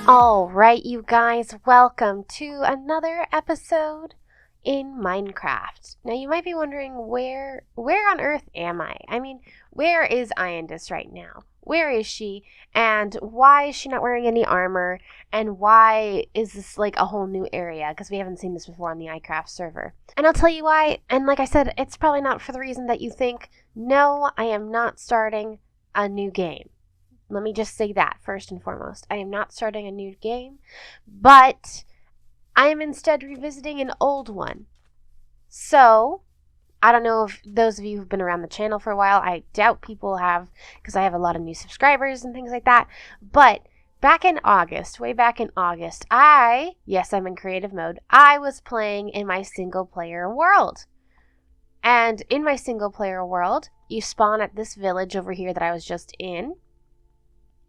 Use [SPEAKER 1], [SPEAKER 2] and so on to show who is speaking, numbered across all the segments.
[SPEAKER 1] All right, you guys, welcome to another episode in Minecraft. Now, you might be wondering where on earth am I? I mean, where is Iondis right now? Where is she? And why is she not wearing any armor? And why is this like a whole new area? Because we haven't seen this before on the iCraft server. And I'll tell you why. And like I said, it's probably not for the reason that you think. No, I am not starting a new game. Let me just say that first and foremost. I am not starting a new game, but I am instead revisiting an old one. So, I don't know if those of you who've been around the channel for a while, I doubt people have, because I have a lot of new subscribers and things like that, but back in August, way back in August, yes, I'm in creative mode, I was playing in my single player world. And in my single player world, you spawn at this village over here that I was just in.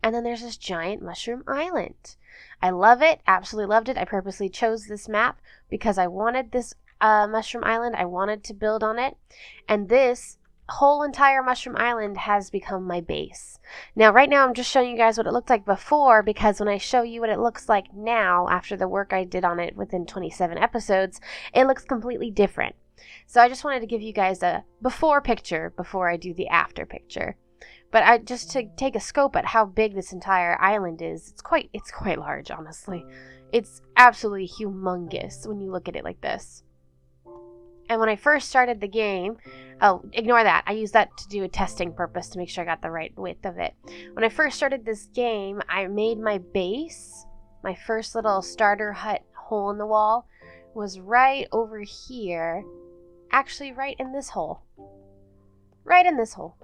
[SPEAKER 1] And then there's this giant mushroom island. I love it. Absolutely loved it. I purposely chose this map because I wanted this mushroom island. I wanted to build on it. And this whole entire mushroom island has become my base. Now, right now, I'm just showing you guys what it looked like before, because when I show you what it looks like now, after the work I did on it within 27 episodes, it looks completely different. So I just wanted to give you guys a before picture before I do the after picture. But just to take a scope at how big this entire island is, it's quite large, honestly. It's absolutely humongous when you look at it like this. And when I first started the game, oh, ignore that. I used that to do a testing purpose to make sure I got the right width of it. When I first started this game, I made my base, my first little starter hut hole in the wall, was right over here. Actually, right in this hole. Right in this hole.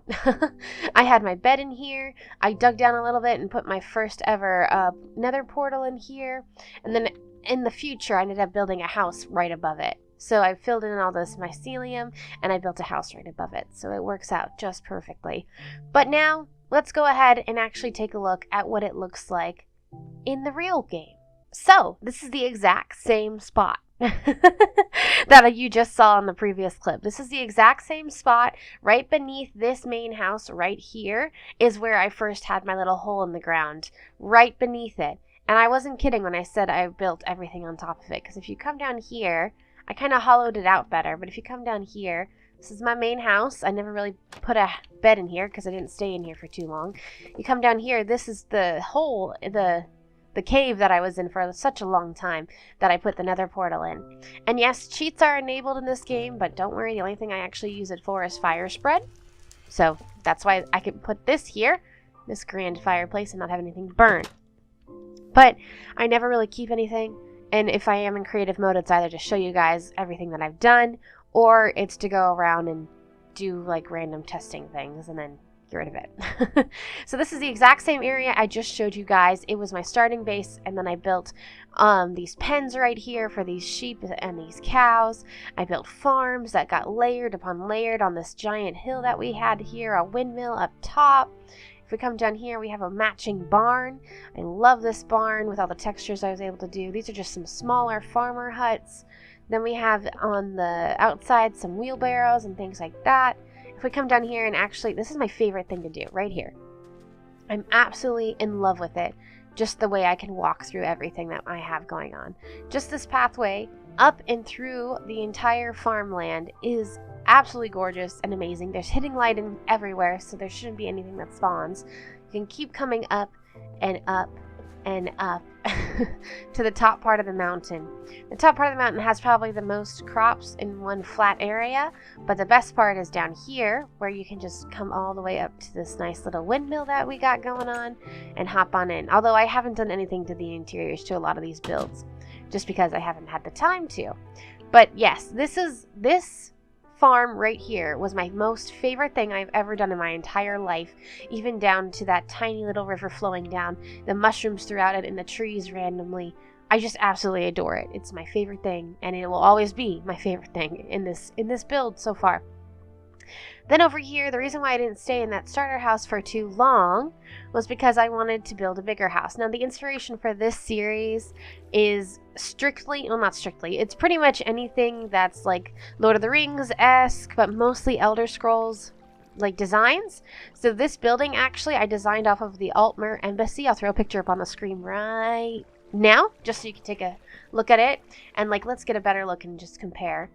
[SPEAKER 1] I had my bed in here. I dug down a little bit and put my first ever nether portal in here. And then in the future, I ended up building a house right above it. So I filled in all this mycelium and I built a house right above it. So it works out just perfectly. But now, let's go ahead and actually take a look at what it looks like in the real game. So, this is the exact same spot that you just saw in the previous clip. This is the exact same spot right beneath this main house right here is where I first had my little hole in the ground, right beneath it. And I wasn't kidding when I said I built everything on top of it, because if you come down here, I kind of hollowed it out better, but if you come down here, this is my main house. I never really put a bed in here because I didn't stay in here for too long. You come down here, this is the hole, the cave that I was in for such a long time that I put the nether portal in. And yes, cheats are enabled in this game, but don't worry, the only thing I actually use it for is fire spread. So that's why I can put this here, this grand fireplace, and not have anything burn. But I never really keep anything, and if I am in creative mode, it's either to show you guys everything that I've done, or it's to go around and do like random testing things and then get rid of it. So this is the exact same area I just showed you guys. It was my starting base, and then I built these pens right here for these sheep and these cows. I built farms that got layered upon layered on this giant hill that we had here, a windmill up top. If we come down here, we have a matching barn. I love this barn with all the textures I was able to do. These are just some smaller farmer huts. Then we have on the outside some wheelbarrows and things like that. If we come down here and actually, this is my favorite thing to do, right here. I'm absolutely in love with it. Just the way I can walk through everything that I have going on. Just this pathway up and through the entire farmland is absolutely gorgeous and amazing. There's hitting light in everywhere, so there shouldn't be anything that spawns. You can keep coming up and up and up to the top part of the mountain. The top part of the mountain has probably the most crops in one flat area, but the best part is down here, where you can just come all the way up to this nice little windmill that we got going on and hop on in. Although I haven't done anything to the interiors to a lot of these builds, just because I haven't had the time to. But yes, this farm right here was my most favorite thing I've ever done in my entire life, even down to that tiny little river flowing down, the mushrooms throughout it, and the trees randomly. I just absolutely adore it. It's my favorite thing, and it will always be my favorite thing in this build so far. Then over here, the reason why I didn't stay in that starter house for too long was because I wanted to build a bigger house. Now, the inspiration for this series is strictly, well, not strictly, it's pretty much anything that's like Lord of the Rings-esque, but mostly Elder Scrolls. like designs. So this building actually I designed off of the Altmer Embassy. I'll throw a picture up on the screen right now just so you can take a look at it. And like, let's get a better look and just compare.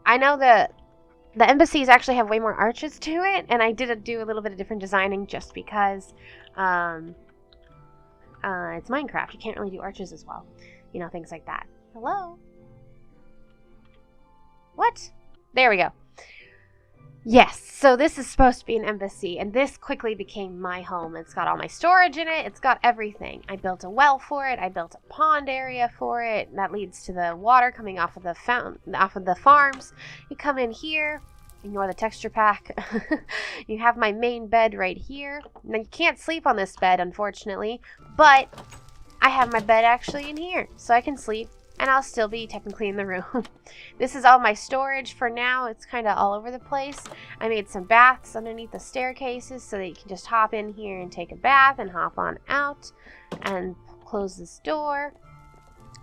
[SPEAKER 1] I know that the embassies actually have way more arches to it, and I did do a little bit of different designing just because it's Minecraft. You can't really do arches as well. You know, things like that. Hello? What? There we go. Yes, so this is supposed to be an embassy, and this quickly became my home. It's got all my storage in it. It's got everything. I built a well for it. I built a pond area for it. That leads to the water coming off of the fountain, off of the farms. You come in here. Ignore the texture pack. You have my main bed right here. Now, you can't sleep on this bed, unfortunately, but I have my bed actually in here, so I can sleep. And I'll still be technically in the room. This is all my storage for now. It's kind of all over the place. I made some baths underneath the staircases so that you can just hop in here and take a bath and hop on out and close this door.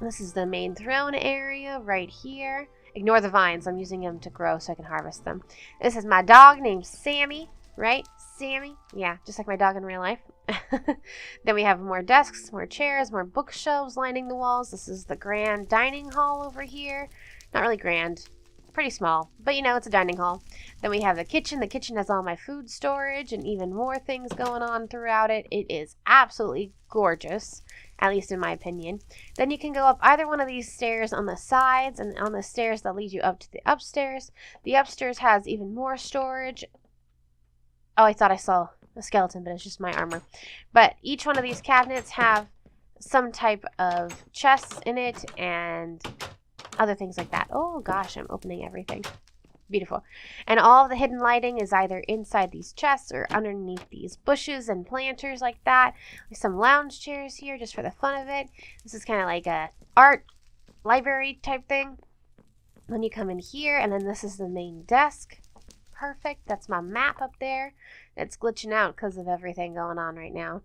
[SPEAKER 1] This is the main throne area right here. Ignore the vines. I'm using them to grow so I can harvest them. This is my dog named Sammy, right? Sammy? Yeah, just like my dog in real life. Then we have more desks, more chairs, more bookshelves lining the walls. This is the grand dining hall over here. Not really grand, pretty small, but you know, it's a dining hall. Then we have the kitchen. The kitchen has all my food storage and even more things going on throughout it. It is absolutely gorgeous, at least in my opinion. Then you can go up either one of these stairs on the sides, and on the stairs that lead you up to the upstairs. The upstairs has even more storage. Oh, I thought I saw a skeleton, but it's just my armor. But each one of these cabinets have some type of chests in it and other things like that. Oh gosh, I'm opening everything. Beautiful. And all of the hidden lighting is either inside these chests or underneath these bushes and planters like that. There's some lounge chairs here just for the fun of it. This is kind of like a art library type thing. Then you come in here, and then this is the main desk. Perfect. That's my map up there. It's glitching out because of everything going on right now.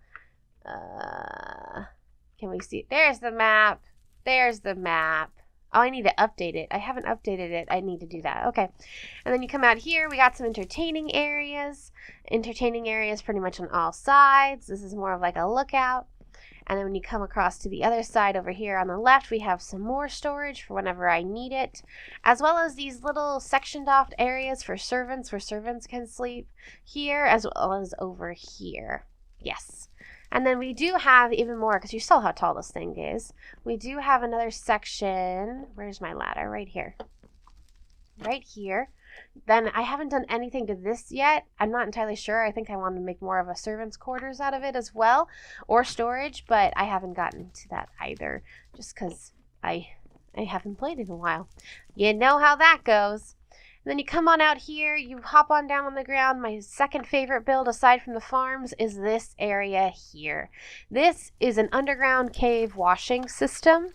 [SPEAKER 1] Can we see? There's the map. There's the map. Oh, I need to update it. I haven't updated it. I need to do that. Okay. And then you come out here. We got some entertaining areas. Entertaining areas pretty much on all sides. This is more of like a lookout. And then when you come across to the other side over here on the left, we have some more storage for whenever I need it, as well as these little sectioned off areas for servants where servants can sleep here, as well as over here. Yes. And then we do have even more, because you saw how tall this thing is. We do have another section. Where's my ladder? Right here. Right here. Then I haven't done anything to this yet. I'm not entirely sure. I think I want to make more of a servant's quarters out of it as well, or storage, but I haven't gotten to that either, just because I haven't played in a while. You know how that goes. And then you come on out here, you hop on down on the ground. My second favorite build aside from the farms is this area here. This is an underground cave washing system,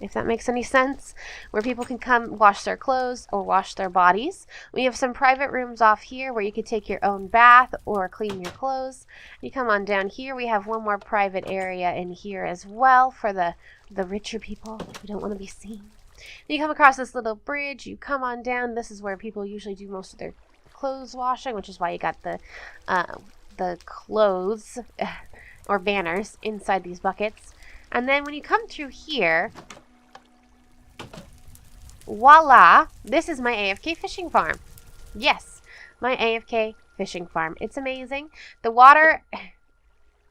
[SPEAKER 1] if that makes any sense, where people can come wash their clothes or wash their bodies. We have some private rooms off here where you could take your own bath or clean your clothes. You come on down here, we have one more private area in here as well for the richer people who don't want to be seen. Then you come across this little bridge, you come on down. This is where people usually do most of their clothes washing, which is why you got the clothes or banners inside these buckets. And then when you come through here, voila, this is my AFK fishing farm. Yes, my AFK fishing farm. It's amazing. The water,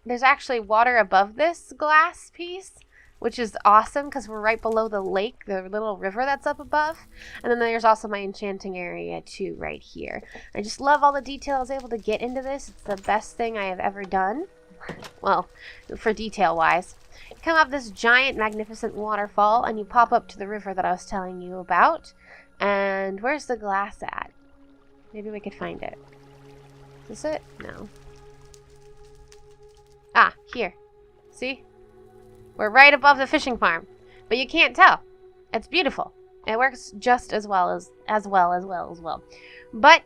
[SPEAKER 1] there's actually water above this glass piece, which is awesome because we're right below the lake, the little river that's up above. And then there's also my enchanting area too right here. I just love all the detail I was able to get into this. It's the best thing I have ever done. Well, for detail wise. You come up this giant magnificent waterfall and you pop up to the river that I was telling you about. And where's the glass at? Maybe we could find it. Is this it? No. Ah, here. See? We're right above the fishing farm. But you can't tell. It's beautiful. It works just as well. But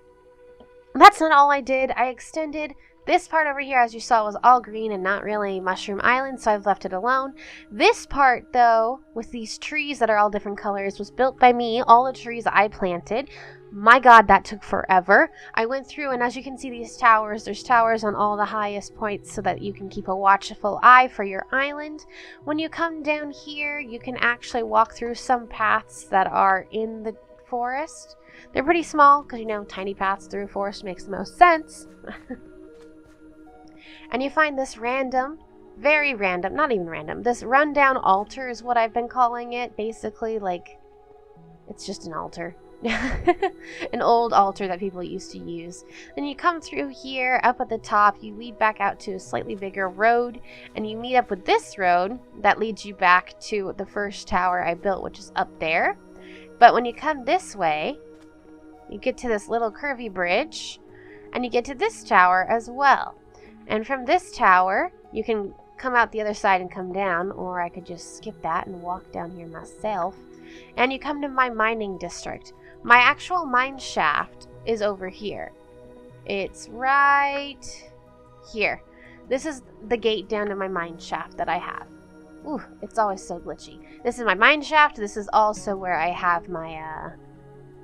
[SPEAKER 1] that's not all I did. I extended this part over here, as you saw, was all green and not really Mushroom Island, so I've left it alone. This part, though, with these trees that are all different colors, was built by me. All the trees I planted. My God, that took forever. I went through, and as you can see these towers, there's towers on all the highest points so that you can keep a watchful eye for your island. When you come down here, you can actually walk through some paths that are in the forest. They're pretty small because, you know, tiny paths through a forest makes the most sense. And you find this random, very random, not even random, this rundown altar is what I've been calling it. Basically, like, it's just an altar. An old altar that people used to use. Then you come through here, up at the top, you lead back out to a slightly bigger road, and you meet up with this road that leads you back to the first tower I built, which is up there. But when you come this way, you get to this little curvy bridge, and you get to this tower as well. And from this tower, you can come out the other side and come down, or I could just skip that and walk down here myself. And you come to my mining district. My actual mine shaft is over here. It's right here. This is the gate down to my mine shaft that I have. Ooh, it's always so glitchy. This is my mine shaft. This is also where I have my,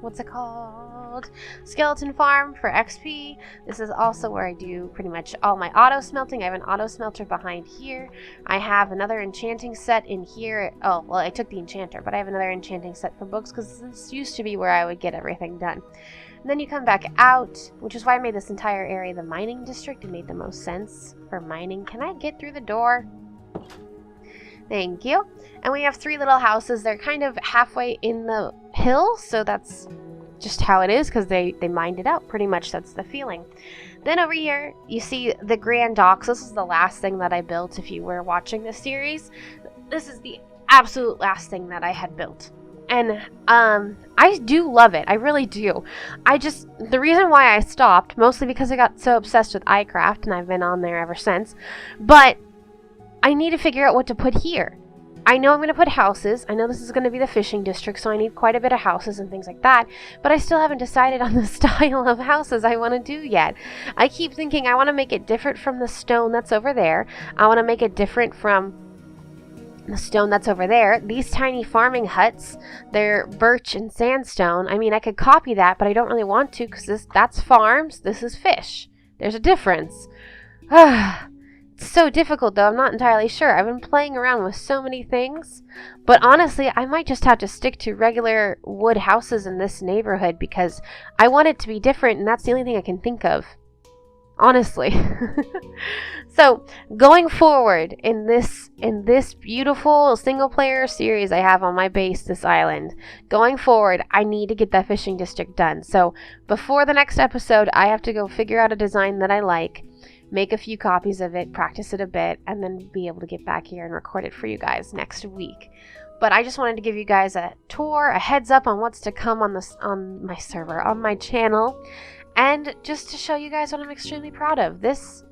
[SPEAKER 1] what's it called? Skeleton farm for XP. This is also where I do pretty much all my auto smelting. I have an auto smelter behind here. I have another enchanting set in here. Oh, well, I took the enchanter, but I have another enchanting set for books because this used to be where I would get everything done. And then you come back out, which is why I made this entire area the mining district. It made the most sense for mining. Can I get through the door? Thank you. And we have 3 little houses. They're kind of halfway in the hill, so that's just how it is because they mined it out. Pretty much that's the feeling. Then over here, you see the Grand Docks. This is the last thing that I built if you were watching this series. This is the absolute last thing that I had built. And I do love it. I really do. The reason why I stopped, mostly because I got so obsessed with iCraft, and I've been on there ever since, but I need to figure out what to put here. I know I'm going to put houses. I know this is going to be the fishing district, so I need quite a bit of houses and things like that. But I still haven't decided on the style of houses I want to do yet. I keep thinking I want to make it different from the stone that's over there. I want to make it different from the stone that's over there. These tiny farming huts, they're birch and sandstone. I mean, I could copy that, but I don't really want to because that's farms. This is fish. There's a difference. It's so difficult though, I'm not entirely sure. I've been playing around with so many things, but honestly, I might just have to stick to regular wood houses in this neighborhood because I want it to be different, and that's the only thing I can think of. Honestly. So, going forward in this beautiful single-player series I have on my base, this island, going forward, I need to get that fishing district done. So, before the next episode, I have to go figure out a design that I like, make a few copies of it, practice it a bit, and then be able to get back here and record it for you guys next week. But I just wanted to give you guys a tour, a heads up on what's to come on my server, on my channel, and just to show you guys what I'm extremely proud of. This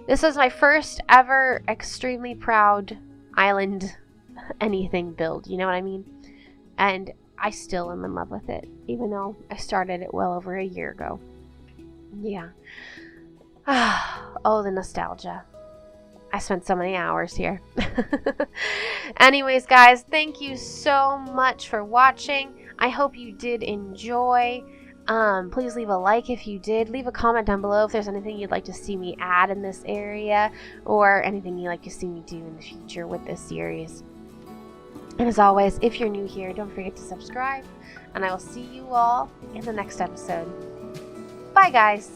[SPEAKER 1] is my first ever extremely proud island anything build, you know what I mean? And I still am in love with it, even though I started it well over a year ago. Yeah. Oh, the nostalgia. I spent so many hours here. Anyways, guys, thank you so much for watching. I hope you did enjoy. Please leave a like if you did. Leave a comment down below if there's anything you'd like to see me add in this area, or anything you'd like to see me do in the future with this series. And as always, if you're new here, don't forget to subscribe, and I will see you all in the next episode. Bye, guys!